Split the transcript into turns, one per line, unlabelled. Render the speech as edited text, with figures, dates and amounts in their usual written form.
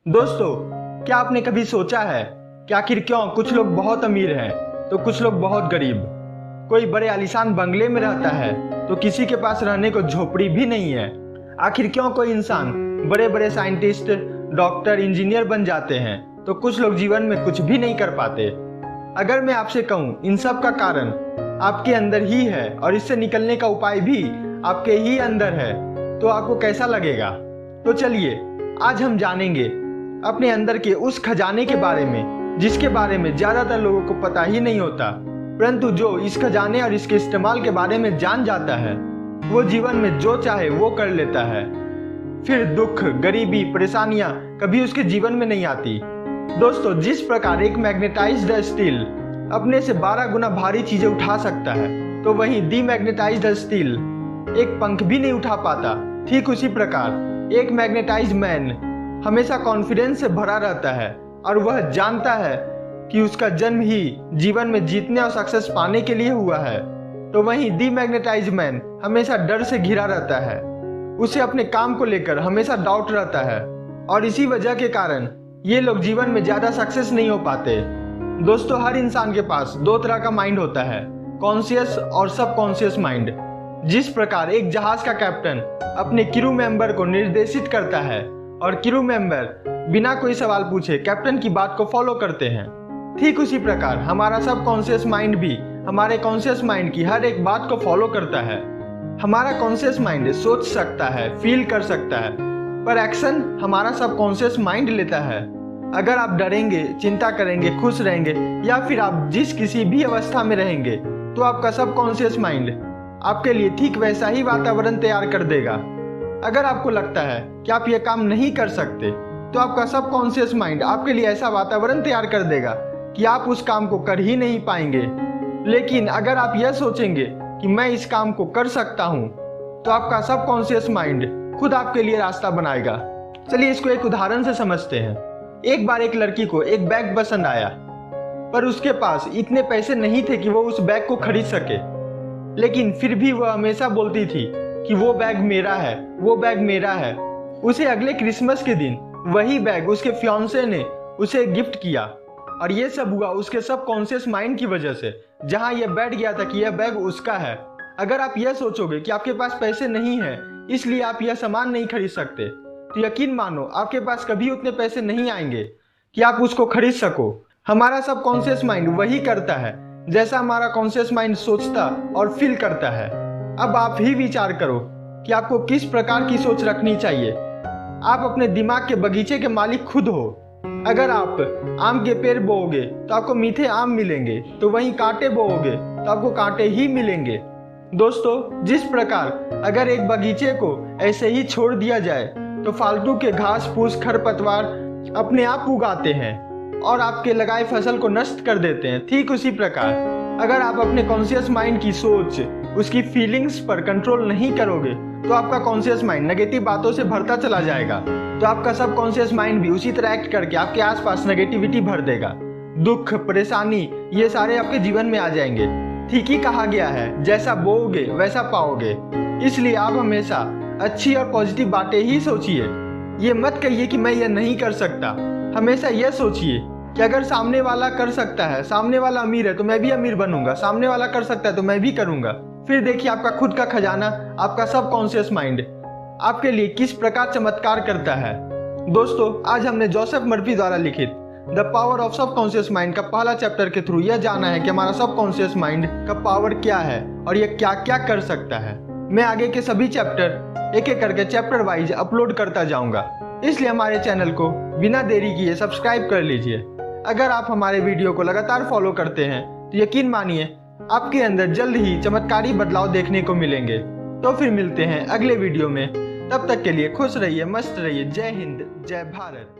दोस्तों, क्या आपने कभी सोचा है कि आखिर क्यों कुछ लोग बहुत अमीर हैं तो कुछ लोग बहुत गरीब? कोई बड़े आलीशान बंगले में रहता है तो किसी के पास रहने को झोपड़ी भी नहीं है। आखिर क्यों कोई इंसान बड़े बड़े साइंटिस्ट, डॉक्टर, इंजीनियर बन जाते हैं तो कुछ लोग जीवन में कुछ भी नहीं कर पाते? अगर मैं आपसे कहूँ इन सब का कारण आपके अंदर ही है और इससे निकलने का उपाय भी आपके ही अंदर है, तो आपको कैसा लगेगा? तो चलिए आज हम जानेंगे अपने अंदर के उस खजाने के बारे में जिसके बारे में ज्यादातर लोगों को पता ही नहीं होता, परंतु जो इस खजाने और इसके इस्तेमाल के बारे में जान जाता है वो जीवन में जो चाहे वो कर लेता है। फिर दुख, गरीबी, परेशानियां कभी उसके जीवन में नहीं आती। दोस्तों, जिस प्रकार एक मैग्नेटाइज्ड स्टील अपने से 12 गुना भारी चीजें उठा सकता है, तो वहीं डीमैग्नेटाइज्ड स्टील एक पंख भी नहीं उठा पाता। ठीक उसी प्रकार एक मैग्नेटाइज्ड मैन हमेशा कॉन्फिडेंस से भरा रहता है और वह जानता है कि उसका जन्म ही जीवन में जीतने और सक्सेस पाने के लिए हुआ है, तो वहीं डीमैग्नेटाइज्ड मैन हमेशा डर से घिरा रहता है। उसे अपने काम को लेकर हमेशा डाउट रहता है और इसी वजह के कारण ये लोग जीवन में ज्यादा सक्सेस नहीं हो पाते। दोस्तों, हर इंसान के पास दो तरह का माइंड होता है, कॉन्शियस और सबकॉन्शियस माइंड। जिस प्रकार एक जहाज का कैप्टन अपने क्रू मेंबर को निर्देशित करता है और क्रू मेंबर बिना कोई सवाल पूछे कैप्टन की बात को फॉलो करते हैं, ठीक उसी प्रकार हमारा सबकॉन्शियस माइंड भी हमारे कॉन्शियस माइंड की हर एक बात को फॉलो करता है। हमारा कॉन्शियस माइंड सोच सकता है, फील कर सकता है, पर एक्शन हमारा सबकॉन्शियस माइंड लेता है। अगर आप डरेंगे, चिंता करेंगे, खुश रहेंगे या फिर आप जिस किसी भी अवस्था में रहेंगे, तो आपका सबकॉन्शियस माइंड आपके लिए ठीक वैसा ही वातावरण तैयार कर देगा। अगर आपको लगता है कि आप ये काम नहीं कर सकते, तो आपका सबकॉन्शियस माइंड आपके लिए ऐसा वातावरण तैयार कर देगा कि आप उस काम को कर ही नहीं पाएंगे। लेकिन अगर आप यह सोचेंगे कि मैं इस काम को कर सकता हूँ, तो आपका सबकॉन्शियस माइंड खुद आपके लिए रास्ता बनाएगा। चलिए इसको एक उदाहरण से समझते हैं। एक बार एक लड़की को एक बैग पसंद आया, पर उसके पास इतने पैसे नहीं थे कि वो उस बैग को खरीद सके, लेकिन फिर भी वह हमेशा बोलती थी कि वो बैग मेरा है, वो बैग मेरा है। उसे अगले क्रिसमस के दिन वही बैग उसके फियांसे ने उसे गिफ्ट किया और ये सब हुआ उसके सबकॉन्शियस माइंड की वजह से, जहां यह बैठ गया था कि यह बैग उसका है। अगर आप यह सोचोगे कि आपके पास पैसे नहीं है इसलिए आप यह सामान नहीं खरीद सकते, तो यकीन मानो आपके पास कभी उतने पैसे नहीं आएंगे कि आप उसको खरीद सको। हमारा सबकॉन्शियस माइंड वही करता है जैसा हमारा कॉन्शियस माइंड सोचता और फील करता है। अब आप ही विचार करो कि आपको किस प्रकार की सोच रखनी चाहिए। आप अपने दिमाग के बगीचे के मालिक खुद हो। अगर आप आम के पेड़ बोओगे तो आपको मीठे आम मिलेंगे, तो वहीं कांटे बोओगे तो आपको कांटे ही मिलेंगे। दोस्तों, जिस प्रकार अगर एक बगीचे को ऐसे ही छोड़ दिया जाए तो फालतू के घास फूस, खरपतवार अपने आप उगाते हैं और आपके लगाए फसल को नष्ट कर देते हैं, ठीक उसी प्रकार अगर आप अपने कॉन्शियस माइंड की सोच, उसकी फीलिंग्स पर कंट्रोल नहीं करोगे, तो आपका कॉन्शियस माइंड नेगेटिव बातों से भरता चला जाएगा, तो आपका सबकॉन्शियस माइंड भी उसी तरह एक्ट करके आपके आसपास नेगेटिविटी भर देगा। दुख, परेशानी ये सारे आपके जीवन में आ जाएंगे। ठीक ही कहा गया है, जैसा बोओगे वैसा पाओगे। इसलिए आप हमेशा अच्छी और पॉजिटिव बातें ही सोचिए। ये मत कहिए कि मैं यह नहीं कर सकता। हमेशा यह सोचिए कि अगर सामने वाला कर सकता है, सामने वाला अमीर है, तो मैं भी अमीर बनूंगा, सामने वाला कर सकता है तो मैं भी करूंगा। फिर देखिए आपका खुद का खजाना, आपका सबकॉन्शियस माइंड आपके लिए किस प्रकार चमत्कार करता है। दोस्तों, आज हमने जोसेफ मर्फी द्वारा लिखित the power of subconscious mind का पहला चैप्टर के थ्रू यह जाना है कि हमारा सबकॉन्शियस माइंड का पावर क्या है और यह क्या क्या कर सकता है। मैं आगे के सभी चैप्टर एक एक करके चैप्टर वाइज अपलोड करता जाऊंगा, इसलिए हमारे चैनल को बिना देरी किए सब्सक्राइब कर लीजिए। अगर आप हमारे वीडियो को लगातार फॉलो करते हैं तो यकीन मानिए आपके अंदर जल्द ही चमत्कारी बदलाव देखने को मिलेंगे। तो फिर मिलते हैं अगले वीडियो में। तब तक के लिए खुश रहिए, मस्त रहिए। जय हिंद, जय भारत।